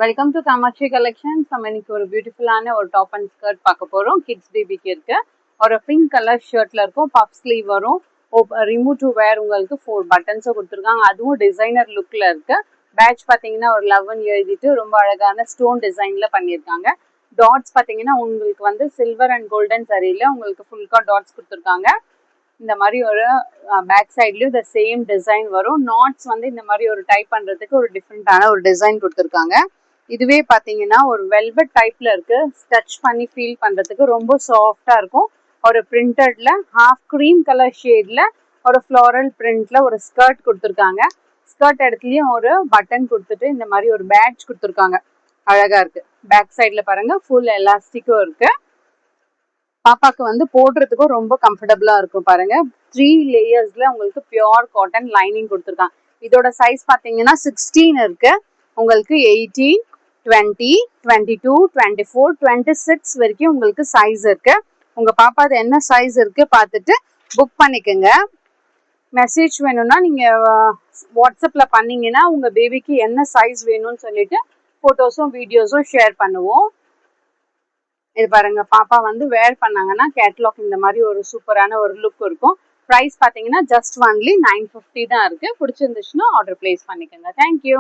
Welcome to Kamakshi collections. நம்ம இன்னைக்கு ஒரு பியூட்டிஃபுல்லான ஒரு டாப் அண்ட் ஸ்கர்ட் பார்க்க போறோம். கிட்ஸ் பேபிக்கு இருக்கு. ஒரு பிங்க் கலர் ஷர்ட்ல இருக்கும். பஃப் ஸ்லீவ் வரும். ரிமூவ் டு வேர் உங்களுக்கு 4 பட்டன்ஸும் கொடுத்துருக்காங்க. அதுவும் டிசைனர் லுக்ல இருக்கு. பேட்ச் பார்த்தீங்கன்னா ஒரு 11 எழுதிட்டு ரொம்ப அழகான ஸ்டோன் டிசைன்ல பண்ணியிருக்காங்க. டாட்ஸ் பார்த்தீங்கன்னா உங்களுக்கு வந்து சில்வர் அண்ட் கோல்டன் சரியில உங்களுக்கு ஃபுல்கா டாட்ஸ் கொடுத்துருக்காங்க. இந்த மாதிரி ஒரு பேக் சைட்லயும் இந்த சேம் டிசைன் வரும். நாட்ஸ் வந்து இந்த மாதிரி ஒரு டைப் பண்றதுக்கு ஒரு டிஃப்ரெண்டான ஒரு டிசைன் கொடுத்துருக்காங்க. இதுவே பாத்தீங்கன்னா ஒரு வெல்வெட் டைப்ல இருக்கு. ஸ்டச் பண்ணி ஃபீல் பண்றதுக்கு ரொம்ப சாஃப்டா இருக்கும். ஒரு பிரிண்டட்ல ஹாஃப் கிரீம் கலர் ஷேட்ல ஒரு ஃப்ளோரல் பிரிண்ட்ல ஒரு ஸ்கர்ட் கொடுத்துருக்காங்க. ஸ்கர்ட் இடத்துலயும் ஒரு பட்டன் கொடுத்துட்டு இந்த மாதிரி ஒரு பேட்ச் கொடுத்துருக்காங்க. அழகா இருக்கு. பேக் சைட்ல பாருங்க ஃபுல் எலாஸ்டிக்கும் இருக்கு. பாப்பாக்கு வந்து போடுறதுக்கும் ரொம்ப கம்ஃபர்டபுளா இருக்கும். பாருங்க 3 லேயர்ஸ்ல உங்களுக்கு பியோர் காட்டன் லைனிங் கொடுத்துருக்காங்க. இதோட சைஸ் பாத்தீங்கன்னா 16 இருக்கு. உங்களுக்கு 18, 20, 22, 24, 26 வரைக்கும் உங்களுக்கு சைஸ் இருக்கு. உங்க பாப்பா அது என்ன சைஸ் இருக்கு பார்த்துட்டு புக் பண்ணிக்கோங்க. மெசேஜ் வேணும்னா நீங்க வாட்ஸ்அப்ல பண்ணீங்கன்னா உங்க பேபிக்கு என்ன சைஸ் வேணும்னு சொல்லிட்டு போட்டோஸும் வீடியோஸும் ஷேர் பண்ணுவோம். இது பாருங்க, பாப்பா வந்து வேர் பண்ணாங்கன்னா கேட்லாக் இந்த மாதிரி ஒரு சூப்பரான ஒரு லுக் இருக்கும். ப்ரைஸ் பார்த்தீங்கன்னா ஜஸ்ட் ஒன்லி 950 தான் இருக்கு. பிடிச்சிருந்துச்சுன்னா ஆர்டர் பிளேஸ் பண்ணிக்கோங்க. தேங்க்யூ.